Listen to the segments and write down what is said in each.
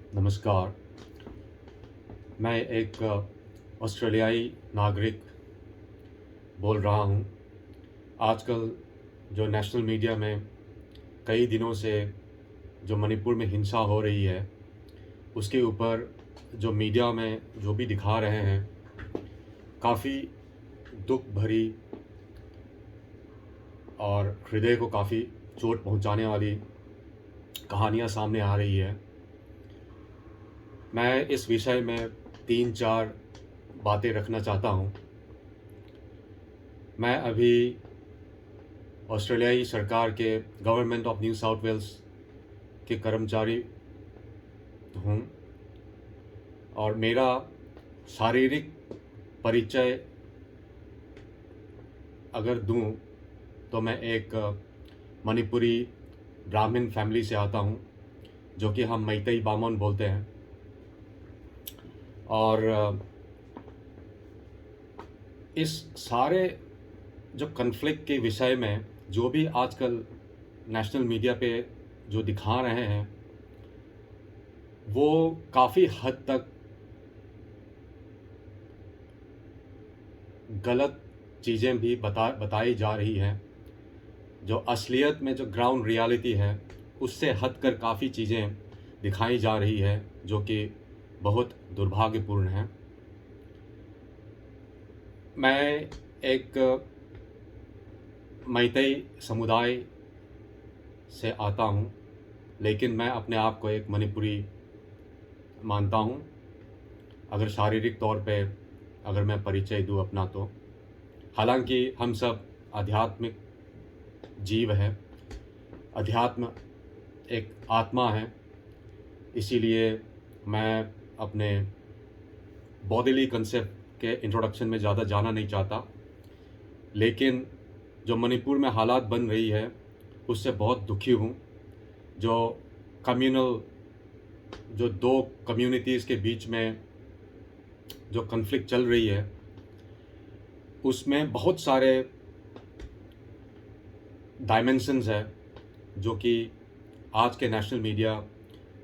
नमस्कार। मैं एक ऑस्ट्रेलियाई नागरिक बोल रहा हूँ। आजकल जो नेशनल मीडिया में कई दिनों से जो मणिपुर में हिंसा हो रही है, उसके ऊपर जो मीडिया में जो भी दिखा रहे हैं, काफ़ी दुःख भरी और हृदय को काफ़ी चोट पहुँचाने वाली कहानियाँ सामने आ रही है। मैं इस विषय में 3-4 बातें रखना चाहता हूँ। मैं अभी ऑस्ट्रेलियाई सरकार के government of New South Wales के कर्मचारी हूँ और मेरा शारीरिक परिचय अगर दूँ तो मैं एक मणिपुरी ब्राह्मण फैमिली से आता हूँ, जो कि हम मैतेई बामन बोलते हैं। और इस सारे जो कन्फ्लिक्ट के विषय में जो भी आजकल नेशनल मीडिया पे जो दिखा रहे हैं, वो काफ़ी हद तक गलत चीज़ें भी बताई जा रही हैं। जो असलियत में जो ग्राउंड रियलिटी है, उससे हट कर काफ़ी चीज़ें दिखाई जा रही है, जो कि बहुत दुर्भाग्यपूर्ण है। मैं एक मैतेई समुदाय से आता हूँ, लेकिन मैं अपने आप को एक मणिपुरी मानता हूँ। अगर शारीरिक तौर पे अगर मैं परिचय दूँ अपना तो। हालांकि हम सब आध्यात्मिक जीव हैं। अध्यात्म एक आत्मा है, इसीलिए मैं अपने बॉडीली कंसेप्ट के इंट्रोडक्शन में ज़्यादा जाना नहीं चाहता। लेकिन जो मणिपुर में हालात बन रही है, उससे बहुत दुखी हूँ। जो कम्युनल जो दो कम्युनिटीज़ के बीच में जो कन्फ्लिक्ट चल रही है, उसमें बहुत सारे डायमेंशंस है, जो कि आज के नेशनल मीडिया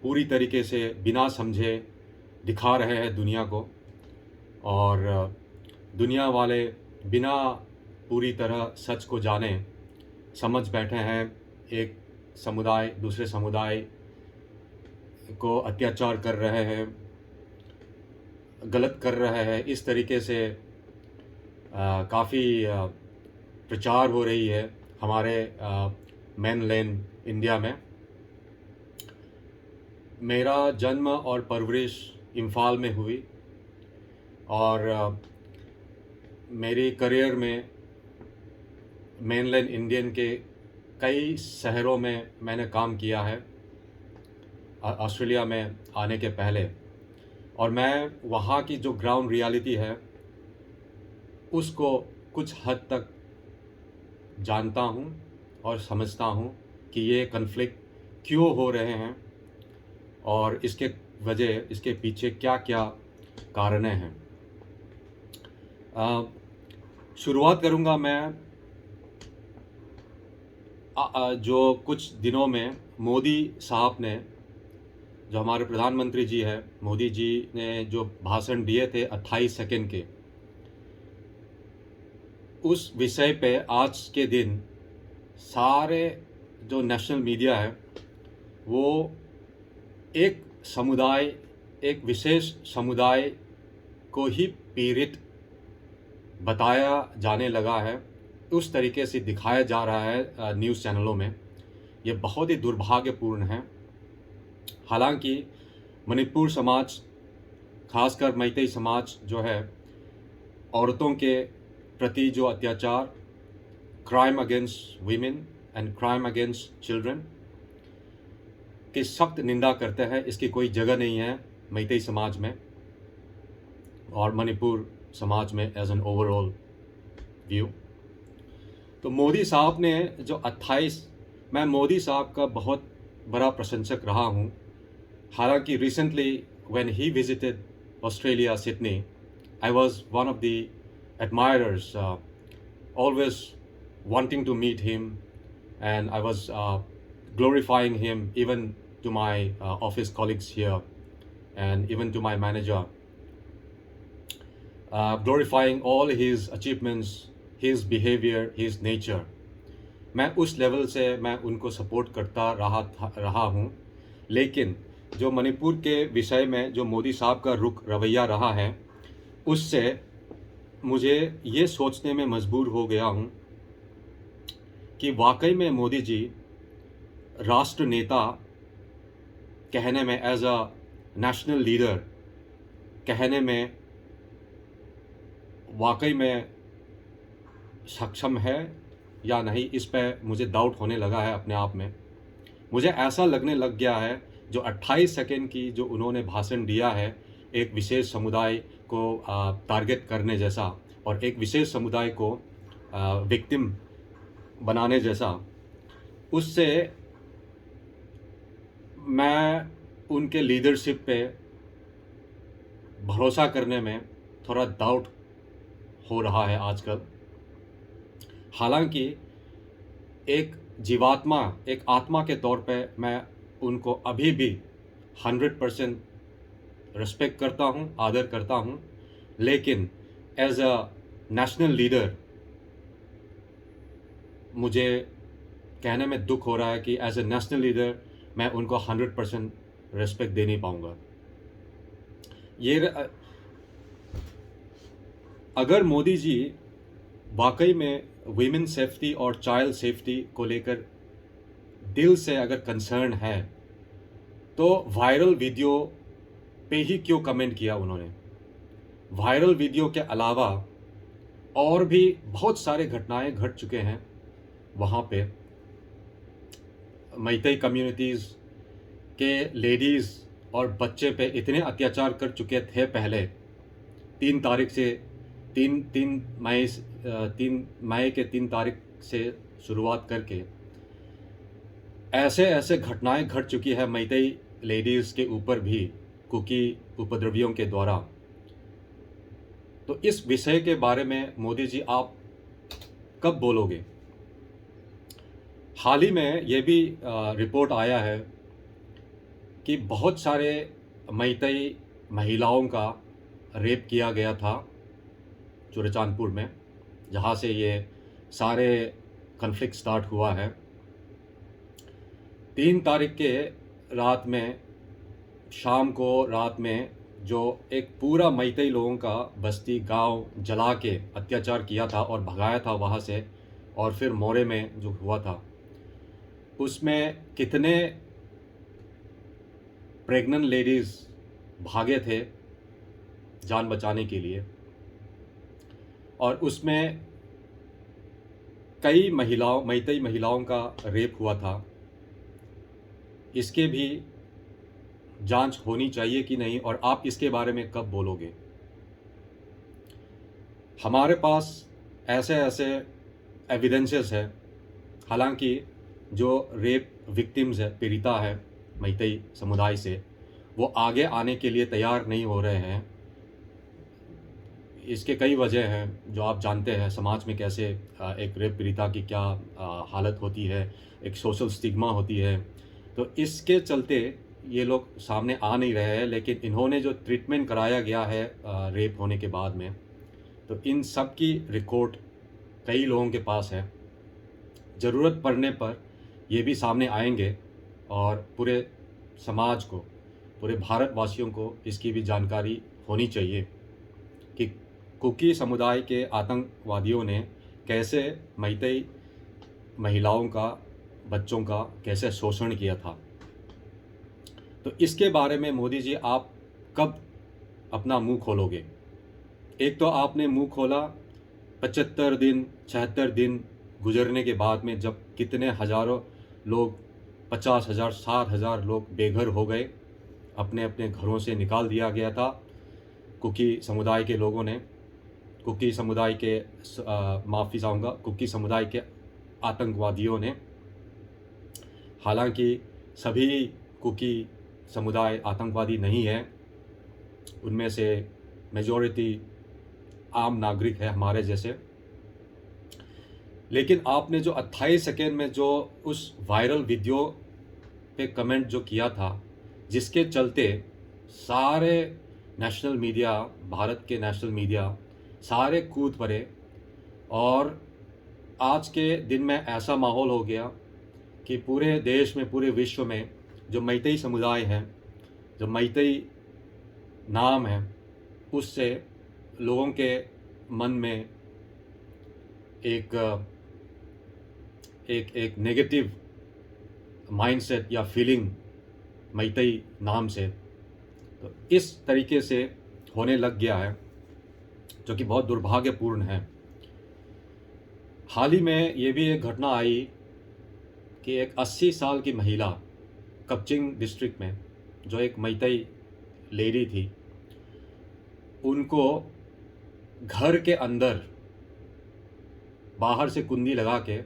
पूरी तरीके से बिना समझे दिखा रहे हैं दुनिया को। और दुनिया वाले बिना पूरी तरह सच को जाने समझ बैठे हैं। एक समुदाय दूसरे समुदाय को अत्याचार कर रहे हैं, गलत कर रहे हैं। इस तरीके से काफ़ी प्रचार हो रही है हमारे मेनलैंड इंडिया में। मेरा जन्म और परवरिश इम्फाल में हुई और मेरी करियर में मेनलैंड इंडियन के कई शहरों में मैंने काम किया है ऑस्ट्रेलिया में आने के पहले। और मैं वहाँ की जो ग्राउंड रियलिटी है, उसको कुछ हद तक जानता हूँ और समझता हूँ कि ये कन्फ्लिक्ट क्यों हो रहे हैं और इसके पीछे क्या क्या कारणें हैं। शुरुआत करूँगा मैं जो कुछ दिनों में मोदी साहब ने, जो हमारे प्रधानमंत्री जी हैं, मोदी जी ने जो भाषण दिए थे 28 सेकंड के, उस विषय पे आज के दिन सारे जो नेशनल मीडिया है, वो एक विशेष समुदाय को ही पीड़ित बताया जाने लगा है। उस तरीके से दिखाया जा रहा है न्यूज़ चैनलों में। ये बहुत ही दुर्भाग्यपूर्ण है। हालांकि मणिपुर समाज, खासकर मैतेई समाज जो है, औरतों के प्रति जो अत्याचार, crime against women and crime against children की सख्त निंदा करते हैं। इसकी कोई जगह नहीं है मैतेई समाज में और मणिपुर समाज में एज एन ओवरऑल व्यू। तो मोदी साहब ने जो 28, मैं मोदी साहब का बहुत बड़ा प्रशंसक रहा हूँ। हालांकि recently when he visited Australia Sydney, I was one of the admirers, always wanting to meet him, and I was glorifying him even to my office colleagues here. and even to my manager, glorifying all his achievements, his behavior, his nature. मैं उस level से मैं उनको support करता रहा हूँ। लेकिन जो मणिपुर के विषय में जो मोदी साहब का रुख रवैया रहा है, उससे मुझे ये सोचने में मजबूर हो गया हूँ कि वाकई में मोदी जी राष्ट्र नेता कहने में, एज अ नेशनल लीडर कहने में वाकई में सक्षम है या नहीं, इस पे मुझे डाउट होने लगा है अपने आप में। मुझे ऐसा लगने लग गया है जो 28 सेकेंड की जो उन्होंने भाषण दिया है, एक विशेष समुदाय को टारगेट करने जैसा और एक विशेष समुदाय को विक्टिम बनाने जैसा, उससे मैं उनके लीडरशिप पे भरोसा करने में थोड़ा डाउट हो रहा है आजकल। हालांकि एक जीवात्मा, एक आत्मा के तौर पे मैं उनको अभी भी 100% रिस्पेक्ट करता हूँ, आदर करता हूँ, लेकिन एज अ नेशनल लीडर मुझे कहने में दुख हो रहा है कि एज अ नेशनल लीडर मैं उनको 100% रिस्पेक्ट दे नहीं पाऊँगा। अगर मोदी जी वाकई में वीमेन सेफ्टी और चाइल्ड सेफ्टी को लेकर दिल से अगर कंसर्न है, तो वायरल वीडियो पे ही क्यों कमेंट किया उन्होंने? वायरल वीडियो के अलावा और भी बहुत सारे घटनाएं घट चुके हैं वहाँ पे। मैतई कम्युनिटीज़ के लेडीज़ और बच्चे पे इतने अत्याचार कर चुके थे पहले। 3 तारीख से 3 मई के 3 तारीख से शुरुआत करके ऐसे घटनाएं घट चुकी है मैतई लेडीज़ के ऊपर भी कुकी उपद्रवियों के द्वारा। तो इस विषय के बारे में मोदी जी आप कब बोलोगे? हाल ही में ये भी रिपोर्ट आया है कि बहुत सारे मैतई महिलाओं का रेप किया गया था चुरचांदपुर में, जहाँ से ये सारे कन्फ्लिक्ट स्टार्ट हुआ है। 3 तारीख के शाम को रात में जो एक पूरा मैतई लोगों का बस्ती गांव जला के अत्याचार किया था और भगाया था वहाँ से, और फिर मोरे में जो हुआ था उसमें कितने प्रेग्नेंट लेडीज़ भागे थे जान बचाने के लिए, और उसमें कई मैतई महिलाओं का रेप हुआ था। इसके भी जांच होनी चाहिए कि नहीं, और आप इसके बारे में कब बोलोगे? हमारे पास ऐसे एविडेंसेस है। हालांकि जो रेप विक्टिम्स है, पीड़िता है मैतई समुदाय से, वो आगे आने के लिए तैयार नहीं हो रहे हैं। इसके कई वजह हैं जो आप जानते हैं, समाज में कैसे एक रेप पीड़िता की क्या हालत होती है, एक सोशल स्टिग्मा होती है। तो इसके चलते ये लोग सामने आ नहीं रहे हैं। लेकिन इन्होंने जो ट्रीटमेंट कराया गया है रेप होने के बाद में, तो इन सब की रिकॉर्ड कई लोगों के पास है। ज़रूरत पड़ने पर ये भी सामने आएंगे और पूरे समाज को, पूरे भारतवासियों को इसकी भी जानकारी होनी चाहिए कि कुकी समुदाय के आतंकवादियों ने कैसे मैतई महिलाओं का, बच्चों का कैसे शोषण किया था। तो इसके बारे में मोदी जी आप कब अपना मुंह खोलोगे? एक तो आपने मुंह खोला 75 दिन 76 दिन गुजरने के बाद में, जब कितने हज़ारों लोग, 50,000 60,000 लोग बेघर हो गए, अपने अपने घरों से निकाल दिया गया था कुकी समुदाय के लोगों ने, कुकी समुदाय के माफ़ी चाहूँगा, कुकी समुदाय के आतंकवादियों ने। हालांकि सभी कुकी समुदाय आतंकवादी नहीं है, उनमें से मेजॉरिटी आम नागरिक है हमारे जैसे। लेकिन आपने जो 28 सेकेंड में जो उस वायरल वीडियो पे कमेंट जो किया था, जिसके चलते सारे नेशनल मीडिया, भारत के नेशनल मीडिया सारे कूद पड़े और आज के दिन में ऐसा माहौल हो गया कि पूरे देश में, पूरे विश्व में जो मैतेई समुदाय है, जो मैतेई नाम है, उससे लोगों के मन में एक एक एक नेगेटिव माइंडसेट या फीलिंग मैतेई नाम से तो इस तरीके से होने लग गया है, जो कि बहुत दुर्भाग्यपूर्ण है। हाल ही में ये भी एक घटना आई कि एक 80 साल की महिला कपचिंग डिस्ट्रिक्ट में, जो एक मैतेई लेडी थी, उनको घर के अंदर बाहर से कुंडी लगा के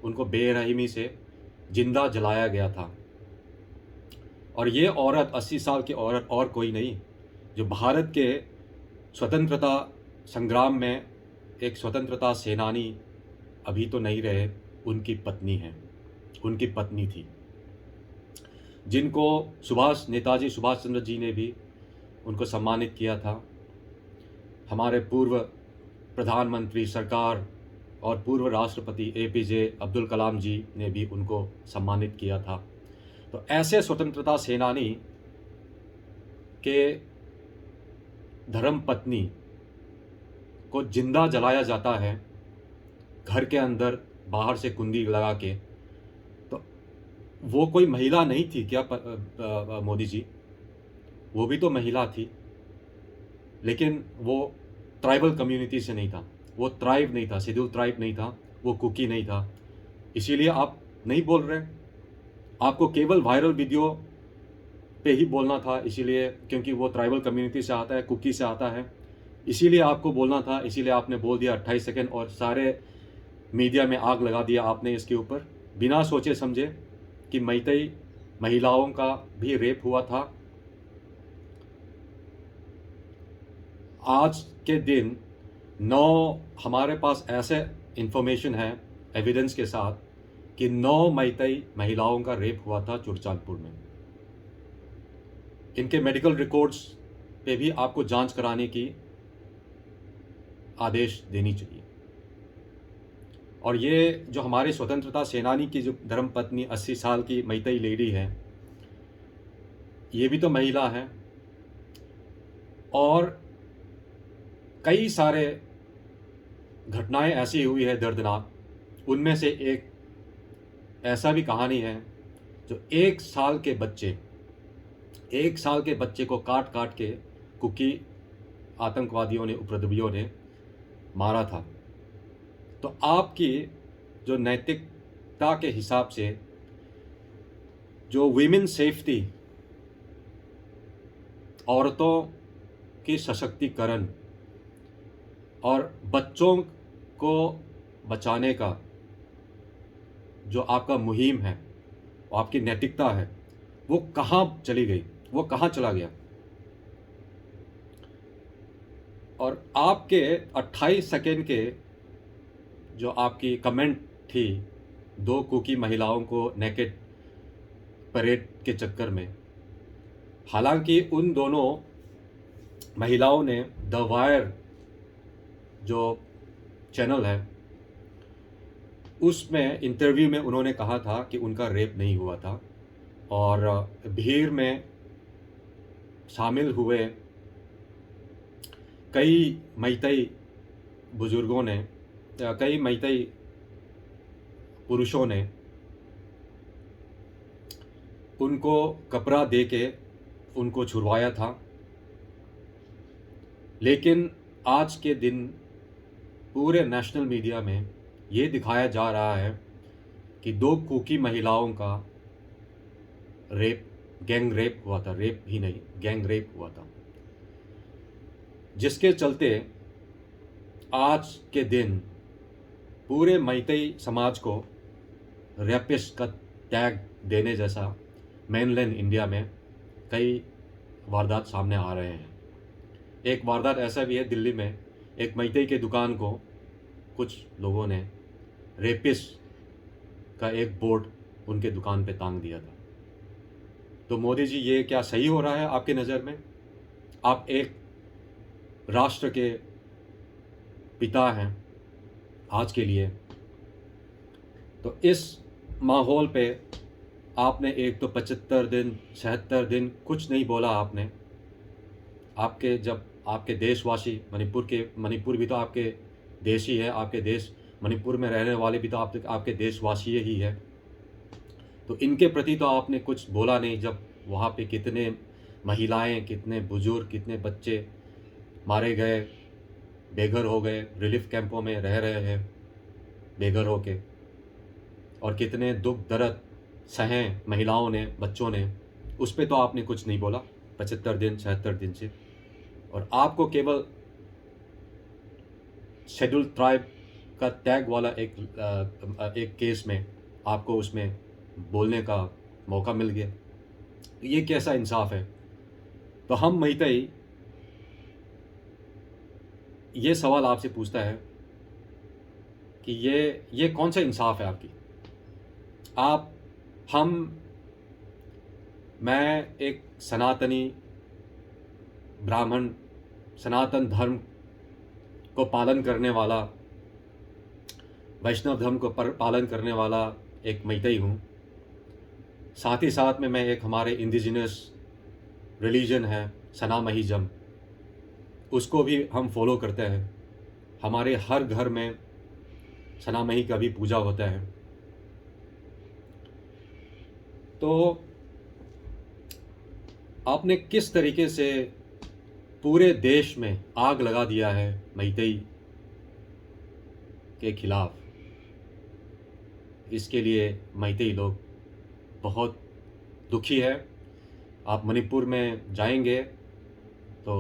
उनको बेरहमी से जिंदा जलाया गया था। और ये औरत, 80 साल की औरत और कोई नहीं, जो भारत के स्वतंत्रता संग्राम में एक स्वतंत्रता सेनानी अभी तो नहीं रहे, उनकी पत्नी है, उनकी पत्नी थी, जिनको नेताजी सुभाष चंद्र जी ने भी उनको सम्मानित किया था। हमारे पूर्व प्रधानमंत्री सरकार और पूर्व राष्ट्रपति APJ अब्दुल कलाम जी ने भी उनको सम्मानित किया था। तो ऐसे स्वतंत्रता सेनानी के धर्मपत्नी को जिंदा जलाया जाता है घर के अंदर, बाहर से कुंडी लगा के। तो वो कोई महिला नहीं थी क्या मोदी जी? वो भी तो महिला थी, लेकिन वो ट्राइबल कम्युनिटी से नहीं था, वो ट्राइब नहीं था, शेड्यूल ट्राइब नहीं था, वो कुकी नहीं था। इसीलिए आप नहीं बोल रहे, आपको केवल वायरल वीडियो पे ही बोलना था, इसीलिए क्योंकि वो ट्राइबल कम्युनिटी से आता है, कुकी से आता है, इसीलिए आपको बोलना था, इसीलिए आपने बोल दिया 28 सेकंड और सारे मीडिया में आग लगा दिया आपने इसके ऊपर, बिना सोचे समझे कि मैतेई महिलाओं का भी रेप हुआ था। आज के दिन 9 हमारे पास ऐसे इन्फॉर्मेशन है एविडेंस के साथ कि 9 मैतेई महिलाओं का रेप हुआ था चुरचांदपुर में। इनके मेडिकल रिकॉर्ड्स पे भी आपको जांच कराने की आदेश देनी चाहिए। और ये जो हमारे स्वतंत्रता सेनानी की जो धर्मपत्नी 80 साल की मैतेई लेडी है, ये भी तो महिला है। और कई सारे घटनाएं ऐसी हुई है दर्दनाक, उनमें से एक ऐसा भी कहानी है जो 1 साल के बच्चे को काट काट के कुकी आतंकवादियों ने, उपद्रवियों ने मारा था। तो आपकी जो नैतिकता के हिसाब से जो विमेन सेफ्टी, औरतों की सशक्तिकरण और बच्चों को बचाने का जो आपका मुहिम है, वो आपकी नैतिकता है, वो कहाँ चली गई, वो कहाँ चला गया? और आपके 28 सेकेंड के जो आपकी कमेंट थी 2 कुकी महिलाओं को नेकेड परेड के चक्कर में, हालांकि उन दोनों महिलाओं ने द वायर जो चैनल है उसमें इंटरव्यू में उन्होंने कहा था कि उनका रेप नहीं हुआ था। और भीड़ में शामिल हुए कई मैतेई बुजुर्गों ने, कई मैतेई पुरुषों ने उनको कपड़ा दे के उनको छुड़वाया था। लेकिन आज के दिन पूरे नेशनल मीडिया में ये दिखाया जा रहा है कि 2 कुकी महिलाओं का रेप, गैंग रेप हुआ था, रेप ही नहीं, गैंग रेप हुआ था, जिसके चलते आज के दिन पूरे मैतेई समाज को रेपिस्ट का टैग देने जैसा मेनलैंड इंडिया में कई वारदात सामने आ रहे हैं। एक वारदात ऐसा भी है, दिल्ली में एक मैतेई के दुकान को कुछ लोगों ने रेपिस्ट का एक बोर्ड उनके दुकान पे टांग दिया था। तो मोदी जी, ये क्या सही हो रहा है आपकी नज़र में? आप एक राष्ट्र के पिता हैं आज के लिए, तो इस माहौल पे आपने एक तो 75 दिन 76 दिन कुछ नहीं बोला आपने। आपके जब आपके देशवासी मणिपुर भी तो आपके देश ही है, आपके देश मणिपुर में रहने वाले भी तो आपके देशवासी ही है। तो इनके प्रति तो आपने कुछ बोला नहीं, जब वहाँ पे कितने महिलाएं, कितने बुजुर्ग, कितने बच्चे मारे गए, बेघर हो गए, रिलीफ कैंपों में रह रहे हैं बेघर होके, और कितने दुख दर्द सहे महिलाओं ने, बच्चों ने, उस पे तो आपने कुछ नहीं बोला 75 दिन 76 दिन से। और आपको केवल शेड्यूल ट्राइब का टैग वाला एक केस में आपको उसमें बोलने का मौका मिल गया। ये कैसा इंसाफ है? तो हम मैतेई ये सवाल आपसे पूछता है कि ये कौन सा इंसाफ है आपकी? आप हम मैं एक सनातनी ब्राह्मण, सनातन धर्म को पालन करने वाला, वैष्णव धर्म को पालन करने वाला एक मैतेई हूँ। साथ ही साथ में मैं एक हमारे इंडिजिनस रिलीजन है सनामहीजम, उसको भी हम फॉलो करते हैं। हमारे हर घर में सनामही का भी पूजा होता है। तो आपने किस तरीके से पूरे देश में आग लगा दिया है मैतेई के खिलाफ, इसके लिए मैतेई लोग बहुत दुखी है। आप मणिपुर में जाएंगे तो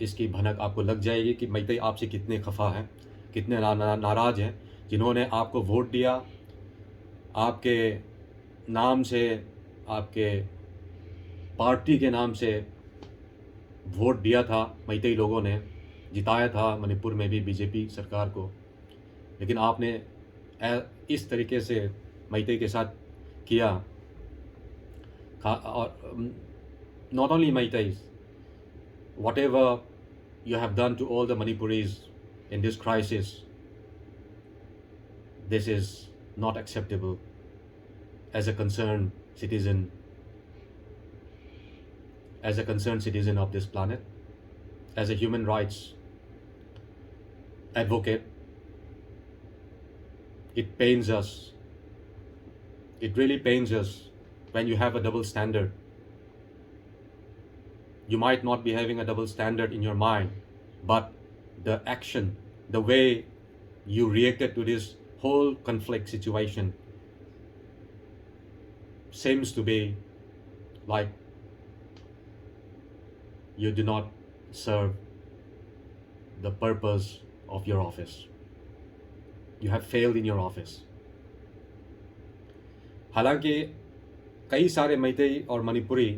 इसकी भनक आपको लग जाएगी कि मैतेई आपसे कितने खफा हैं, कितने नाराज़ हैं। जिन्होंने आपको वोट दिया, आपके नाम से, आपके पार्टी के नाम से वोट दिया था, मैतेई लोगों ने जिताया था मणिपुर में भी बीजेपी सरकार को, लेकिन आपने इस तरीके से मैतेई के साथ किया। और not only Meitei, whatever you have done to all the Manipuris in this crisis, this is not acceptable as a concerned citizen, of this planet, as a human rights advocate. It pains us. It really pains us when you have a double standard. You might not be having a double standard in your mind, but the action, the way you reacted to this whole conflict situation seems to be like you do not serve the purpose of your office. You have failed in your office. हालांकि कई सारे मैतेई और Manipuri,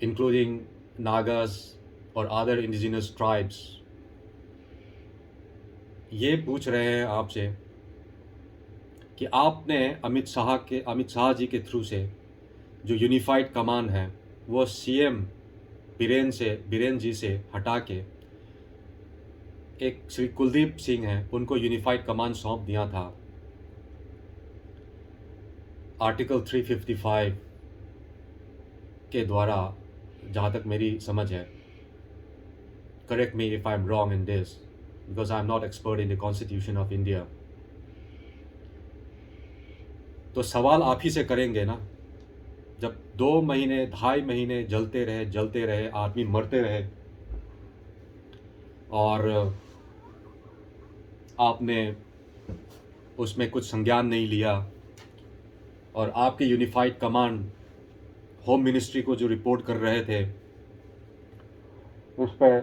including Nagas और other indigenous tribes, ये पूछ रहे हैं आपसे कि आपने अमित शाह जी के थ्रू से जो यूनिफाइड कमांड है वो सीएम बीरेन जी से हटा के एक श्री कुलदीप सिंह हैं, उनको यूनिफाइड कमांड सौंप दिया था। आर्टिकल 355 के द्वारा, जहाँ तक मेरी समझ है, correct me if I am wrong in this because I am not expert in the constitution of India. तो सवाल आप ही से करेंगे ना, जब 2 महीने 2.5 महीने जलते रहे, आदमी मरते रहे, और आपने उसमें कुछ संज्ञान नहीं लिया, और आपकी यूनिफाइड कमांड होम मिनिस्ट्री को जो रिपोर्ट कर रहे थे उस पर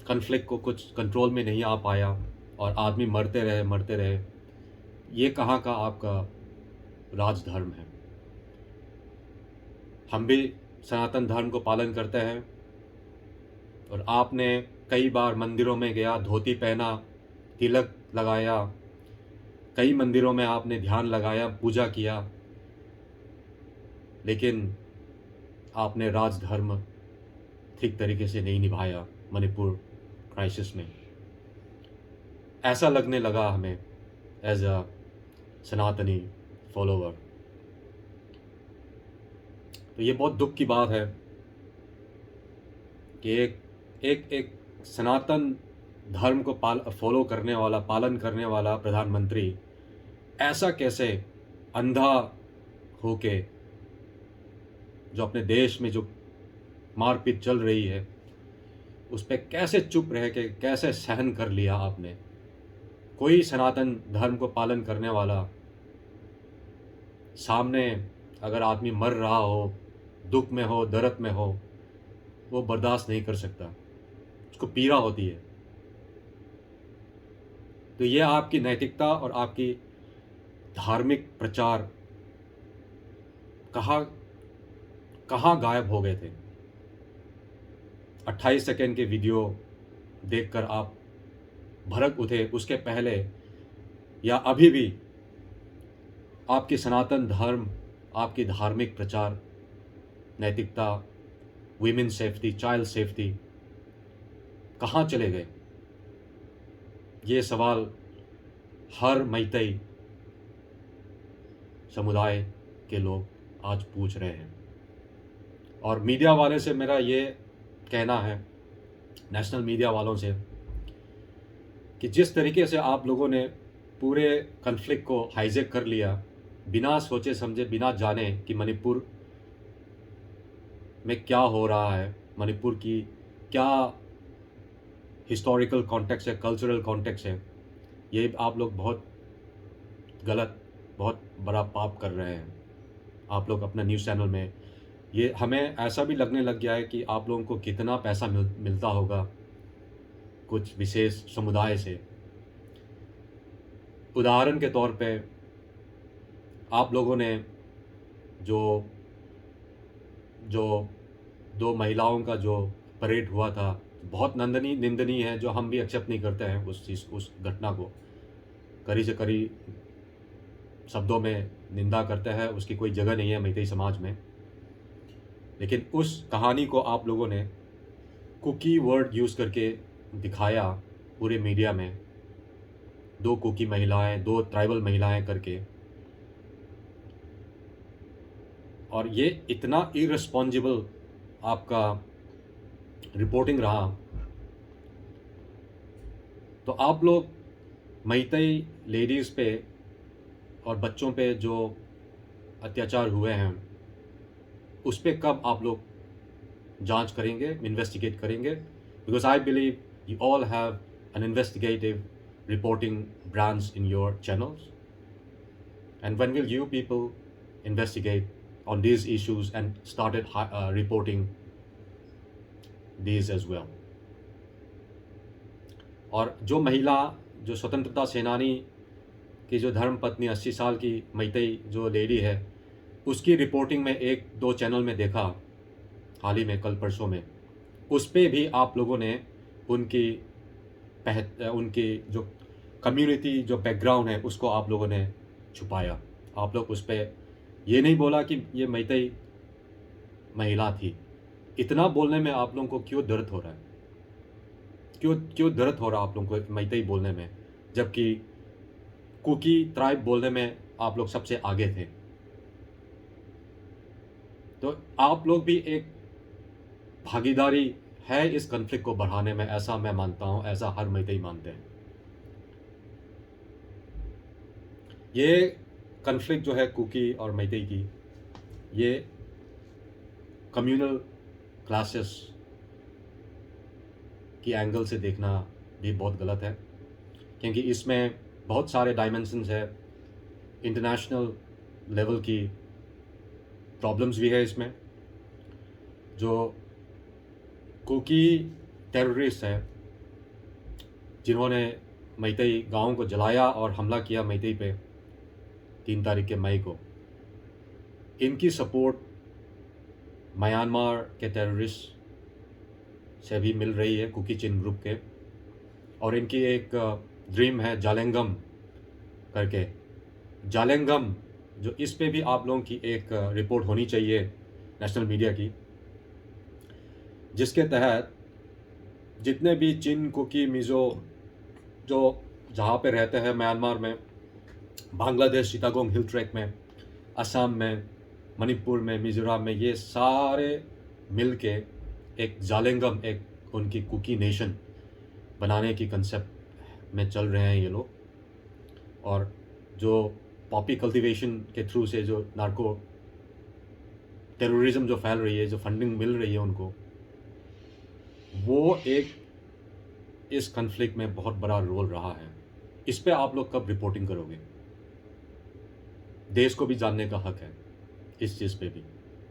कन्फ्लिक्ट को कुछ कंट्रोल में नहीं आ पाया और आदमी मरते रहे, ये कहाँ का आपका राजधर्म है? हम भी सनातन धर्म को पालन करते हैं, और आपने कई बार मंदिरों में गया, धोती पहना, तिलक लगाया, कई मंदिरों में आपने ध्यान लगाया, पूजा किया, लेकिन आपने राजधर्म ठीक तरीके से नहीं निभाया मणिपुर क्राइसिस में। ऐसा लगने लगा हमें एज अ सनातनी फॉलोवर। तो ये बहुत दुख की बात है कि एक सनातन धर्म को फॉलो करने वाला, पालन करने वाला प्रधानमंत्री ऐसा कैसे अंधा होके, जो अपने देश में जो मारपीट चल रही है उस पर कैसे चुप रह के कैसे सहन कर लिया आपने। कोई सनातन धर्म को पालन करने वाला सामने अगर आदमी मर रहा हो, दुख में हो, दर्द में हो, वो बर्दाश्त नहीं कर सकता, उसको पीड़ा होती है। तो ये आपकी नैतिकता और आपकी धार्मिक प्रचार कहाँ कहाँ गायब हो गए थे। 28 सेकंड के वीडियो देखकर आप भड़क उठे, उसके पहले या अभी भी आपकी सनातन धर्म, आपकी धार्मिक प्रचार, नैतिकता, वीमेन सेफ्टी, चाइल्ड सेफ्टी कहाँ चले गए? ये सवाल हर मैतेई समुदाय के लोग आज पूछ रहे हैं। और मीडिया वाले से मेरा ये कहना है, नेशनल मीडिया वालों से, कि जिस तरीके से आप लोगों ने पूरे कन्फ्लिक्ट को हाईजैक कर लिया, बिना सोचे समझे, बिना जाने कि मणिपुर में क्या हो रहा है, मणिपुर की क्या हिस्टोरिकल कॉन्टेक्स्ट है, कल्चरल कॉन्टेक्स्ट है, ये आप लोग बहुत गलत, बहुत बड़ा पाप कर रहे हैं। आप लोग अपना न्यूज़ चैनल में, ये हमें ऐसा भी लगने लग गया है कि आप लोगों को कितना पैसा मिलता होगा कुछ विशेष समुदाय से। उदाहरण के तौर पे आप लोगों ने जो जो दो महिलाओं का जो परेड हुआ था, बहुत निंदनीय है, जो हम भी एक्सेप्ट नहीं करते हैं उस घटना को, कड़ी से कड़ी शब्दों में निंदा करते हैं, उसकी कोई जगह नहीं है मैतेई समाज में। लेकिन उस कहानी को आप लोगों ने कुकी वर्ड यूज़ करके दिखाया पूरे मीडिया में, दो कुकी महिलाएं, दो ट्राइबल महिलाएं करके, और ये इतना इररिस्पॉन्सिबल आपका रिपोर्टिंग रहा। तो आप लोग मैतेई लेडीज़ पे और बच्चों पे जो अत्याचार हुए हैं उस पे कब आप लोग जांच करेंगे, इन्वेस्टिगेट करेंगे? Because I believe you all have an investigative reporting branch in your channels, and when will you people investigate on these issues and started reporting these as well? और जो महिला, जो स्वतंत्रता सेनानी की जो धर्म पत्नी 80 साल की मैतेई जो लेडी है, उसकी रिपोर्टिंग में एक दो चैनल में देखा हाल ही में, कल परसों में, उस पर भी आप लोगों ने उनकी जो कम्युनिटी जो बैकग्राउंड है उसको आप लोगों ने छुपाया। आप लोग उस पर ये नहीं बोला कि ये मैतेई महिला थी। इतना बोलने में आप लोगों को क्यों दर्द हो रहा है? क्यों दर्द हो रहा है आप लोगों को मैतेई बोलने में, जबकि कुकी ट्राइब बोलने में आप लोग सबसे आगे थे? तो आप लोग भी एक भागीदारी है इस कन्फ्लिक्ट को बढ़ाने में, ऐसा मैं मानता हूँ, ऐसा हर मैतेई मानते हैं। ये कन्फ्लिक्ट जो है कुकी और मैतेई की, ये कम्युनल क्लासेस की एंगल से देखना भी बहुत गलत है, क्योंकि इसमें बहुत सारे डायमेंशंस है, इंटरनेशनल लेवल की प्रॉब्लम्स भी है इसमें। जो कुकी टेररिस्ट है जिन्होंने मैतेई गाँव को जलाया और हमला किया मैतेई पे 3 तारीख मई को, इनकी सपोर्ट म्यांमार के टेररिस्ट से भी मिल रही है, कुकी चिन ग्रुप के। और इनकी एक ड्रीम है जालेंगम करके जालेंगम, जो इस पे भी आप लोगों की एक रिपोर्ट होनी चाहिए नेशनल मीडिया की, जिसके तहत जितने भी चिन, कुकी, मिज़ो जो जहाँ पे रहते हैं म्यांमार में, बांग्लादेश चिटागोंग हिल ट्रैक में, असम में, मणिपुर में, मिज़ोरम में, ये सारे मिल के एक जालेंगम, एक उनकी कुकी नेशन बनाने की कंसेप्ट में चल रहे हैं ये लोग। और जो पॉपी कल्टीवेशन के थ्रू से जो नार्को टेररिज्म जो फैल रही है, जो फंडिंग मिल रही है उनको, वो एक इस कन्फ्लिक्ट में बहुत बड़ा रोल रहा है। इस पे आप लोग कब रिपोर्टिंग करोगे? देश को भी जानने का हक है इस चीज़ पे भी।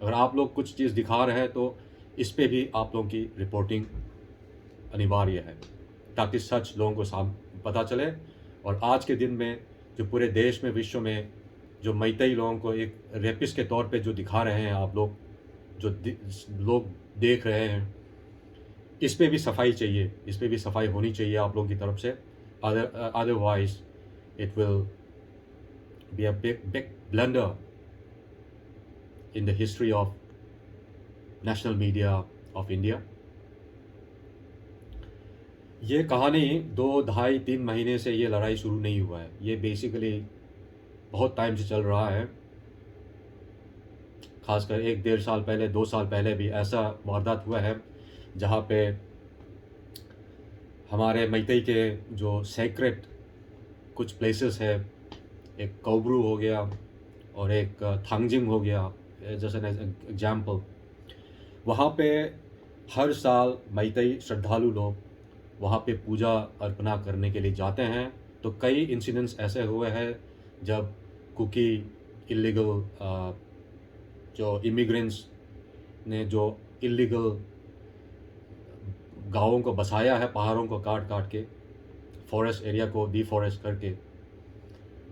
अगर आप लोग कुछ चीज़ दिखा रहे हैं तो इस पे भी आप लोगों की रिपोर्टिंग अनिवार्य है, ताकि सच लोगों को पता चले। और आज के दिन में जो पूरे देश में, विश्व में जो मैतेई लोगों को एक रेपिस्ट के तौर पे जो दिखा रहे हैं आप लोग, जो लोग देख रहे हैं, इस पे भी सफाई चाहिए, इस पे भी सफाई होनी चाहिए आप लोगों की तरफ से। Otherwise it will be a big blunder in the history of national media of India. ये कहानी 2, ढाई, 3 महीने से ये लड़ाई शुरू नहीं हुआ है, ये बेसिकली बहुत टाइम से चल रहा है। खासकर 1-1.5 साल पहले, 2 साल पहले भी ऐसा वारदात हुआ है जहाँ पे हमारे मैतेई के जो सेक्रेट कुछ प्लेसेस है, एक कौब्रू हो गया और एक थांगजिंग हो गया, जैसे एग्जाम्पल, वहाँ पे हर साल मैतेई श्रद्धालु लोग वहाँ पे पूजा अर्पणा करने के लिए जाते हैं। तो कई इंसिडेंट्स ऐसे हुए हैं जब कुकी इलीगल जो इमिग्रेंट्स ने जो इलीगल गाँवों को बसाया है, पहाड़ों को काट काट के, फॉरेस्ट एरिया को डिफॉरेस्ट करके,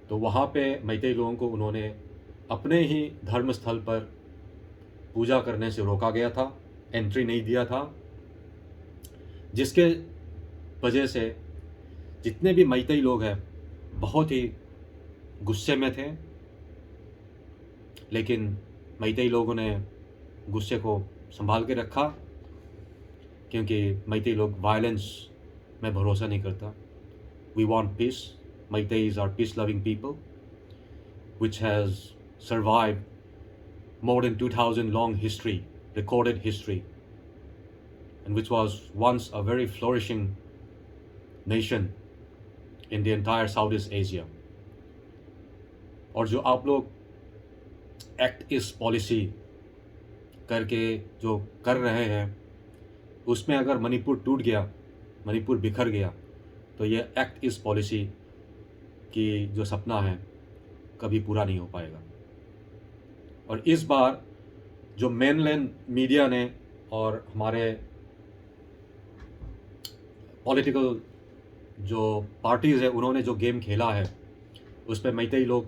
तो वहाँ पे मैतेई लोगों को उन्होंने अपने ही धर्म स्थल पर पूजा करने से रोका गया था, एंट्री नहीं दिया था, जिसके वजह से जितने भी मैतेई लोग हैं बहुत ही गुस्से में थे। लेकिन मैतेई लोगों ने गुस्से को संभाल के रखा, क्योंकि मैतेई लोग वायलेंस में भरोसा नहीं करता। We want peace. Meiteis are peace-loving people, which has survived more than 2000 long history, recorded history, and which was once a very flourishing nation in the entire Southeast Asia. और जो आप लोग एक्ट इस policy करके जो कर रहे हैं, उसमें अगर मणिपुर टूट गया, मणिपुर बिखर गया, तो ये एक्ट इस पॉलिसी की जो सपना है कभी पूरा नहीं हो पाएगा। और इस बार जो मेनलैंड मीडिया ने और हमारे पॉलिटिकल जो पार्टीज़ है, उन्होंने जो गेम खेला है, उस पर मैतेई लोग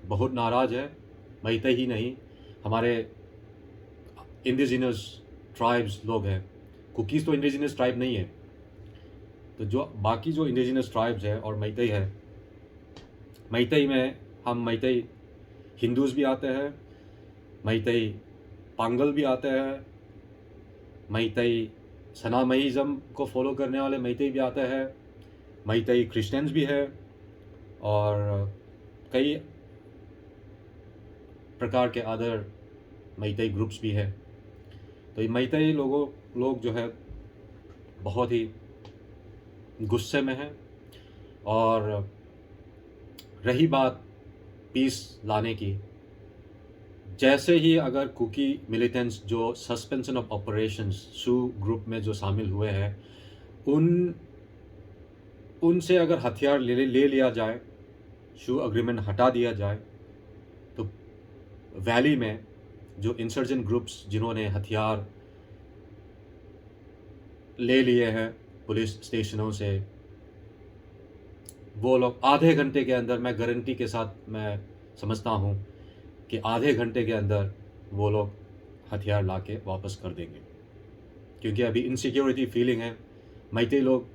बहुत नाराज़ है। मैतेई ही नहीं, हमारे इंडिजिनस ट्राइब्स लोग हैं। कुकीज़ तो इंडिजिनस ट्राइब नहीं है, तो जो बाकी जो इंडिजिनस ट्राइब्स है और मैतेई है, मैतेई में हम मैतेई हिंदूज़ भी आते हैं, मैतेई पांगल भी आते हैं, मैतेई सनामहीज़म को फॉलो करने वाले मैतेई भी आते हैं, मैतेई क्रिश्चियंस भी है, और कई प्रकार के अदर मैतेई ग्रुप्स भी है। तो ये मैतेई लोग जो है बहुत ही गुस्से में हैं। और रही बात पीस लाने की, जैसे ही अगर कुकी मिलिटेंट्स जो suspension of operations shoe group में जो शामिल हुए हैं, उनसे अगर हथियार ले लिया जाए, शू अग्रीमेंट हटा दिया जाए, तो वैली में जो इंसर्जेंट ग्रुप्स जिन्होंने हथियार ले लिए हैं पुलिस स्टेशनों से, वो लोग आधे घंटे के अंदर, मैं गारंटी के साथ मैं समझता हूँ कि आधे घंटे के अंदर वो लोग हथियार ला के वापस कर देंगे। क्योंकि अभी इनसिक्योरिटी फीलिंग है। मैतेई लोग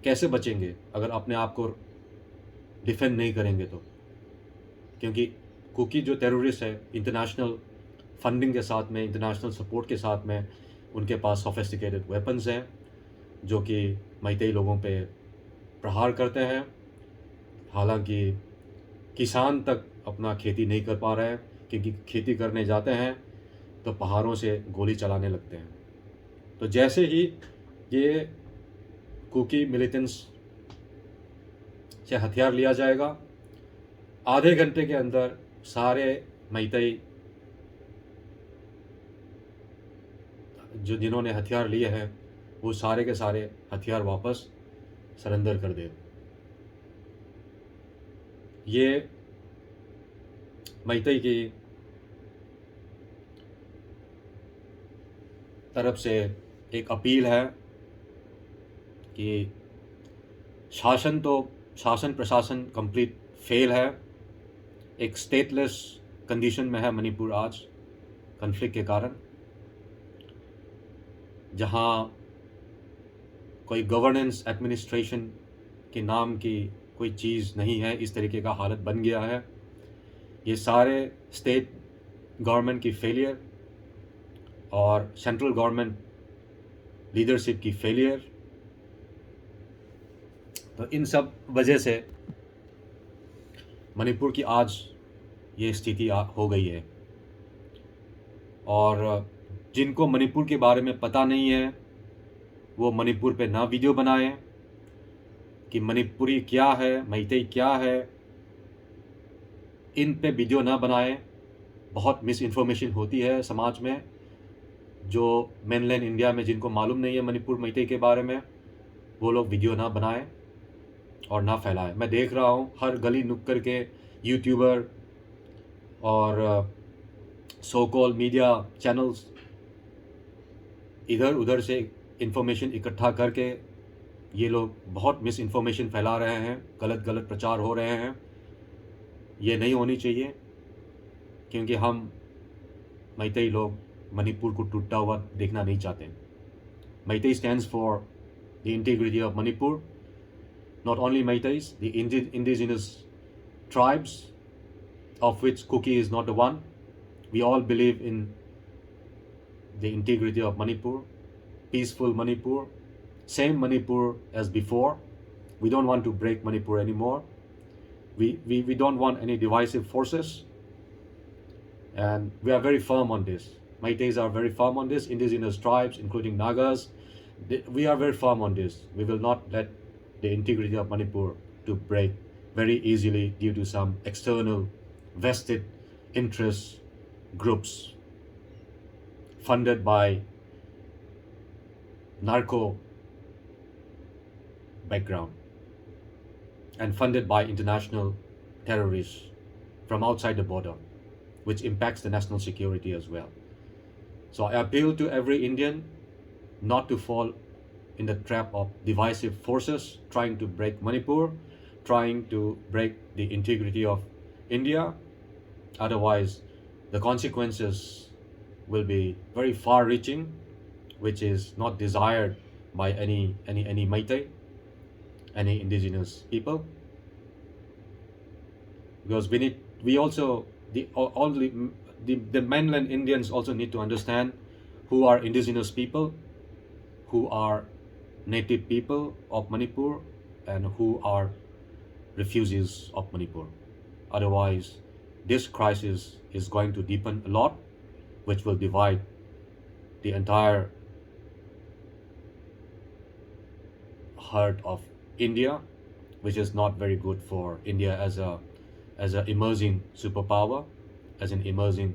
कैसे बचेंगे अगर अपने आप को डिफेंड नहीं करेंगे तो, क्योंकि कुकी जो टेररिस्ट है इंटरनेशनल फंडिंग के साथ में, इंटरनेशनल सपोर्ट के साथ में, उनके पास सोफिस्टिकेटेड वेपन्स हैं जो कि मैतेई लोगों पे प्रहार करते हैं। हालांकि किसान तक अपना खेती नहीं कर पा रहे हैं, क्योंकि खेती करने जाते हैं तो पहाड़ों से गोली चलाने लगते हैं। तो जैसे ही ये कुकी मिलिटेंट्स से हथियार लिया जाएगा, आधे घंटे के अंदर सारे मैतेई जो जिन्होंने हथियार लिए हैं वो सारे के सारे हथियार वापस सरेंडर कर दे। ये मैतेई की तरफ से एक अपील है कि शासन प्रशासन कंप्लीट फेल है। एक स्टेटलेस कंडीशन में है मणिपुर आज कन्फ्लिक्ट के कारण, जहाँ कोई गवर्नेंस एडमिनिस्ट्रेशन के नाम की कोई चीज़ नहीं है। इस तरीके का हालत बन गया है। ये सारे स्टेट गवर्नमेंट की फेलियर और सेंट्रल गवर्नमेंट लीडरशिप की फेलियर, तो इन सब वजह से मणिपुर की आज ये स्थिति हो गई है। और जिनको मणिपुर के बारे में पता नहीं है वो मणिपुर पे ना वीडियो बनाएं कि मणिपुरी क्या है, मैतेई क्या है, इन पे वीडियो ना बनाएं। बहुत मिस इन्फॉर्मेशन होती है समाज में। जो मेनलैंड इंडिया में जिनको मालूम नहीं है मणिपुर मैतेई के बारे में, वो लोग वीडियो ना बनाएं और ना फैलाएं। मैं देख रहा हूँ हर गली नुक्कड़ के यूट्यूबर और सो कॉल मीडिया चैनल्स इधर उधर से इन्फॉर्मेशन इकट्ठा करके ये लोग बहुत मिस इन्फॉर्मेशन फैला रहे हैं, गलत प्रचार हो रहे हैं। ये नहीं होनी चाहिए, क्योंकि हम मैतेई लोग मणिपुर को टूटता हुआ देखना नहीं चाहते। Meitei stands for the integrity of Manipur, not only Meiteis, the indigenous tribes, of which Kuki is not the one. We all believe in the integrity of Manipur, peaceful Manipur, same Manipur as before. We don't want to break Manipur anymore. We don't want any divisive forces, and we are very firm on this. Meiteis are very firm on this, indigenous tribes including Nagas. We are very firm on this. We will not let the integrity of Manipur to break very easily due to some external vested interest groups funded by narco background and funded by international terrorists from outside the border, which impacts the national security as well. So I appeal to every Indian not to fall in the trap of divisive forces trying to break Manipur, trying to break the integrity of India. Otherwise, the consequences will be very far-reaching, which is not desired by any Meitei, any indigenous people. Because we also the mainland Indians also need to understand who are indigenous people, who are native people of Manipur, and who are refugees of Manipur. Otherwise, this crisis is going to deepen a lot, which will divide the entire heart of India, which is not very good for India as a emerging superpower, as an emerging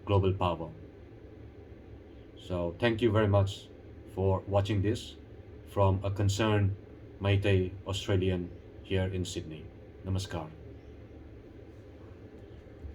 global power. So thank you very much for watching this from a concerned Meitei Australian here in Sydney. Namaskar.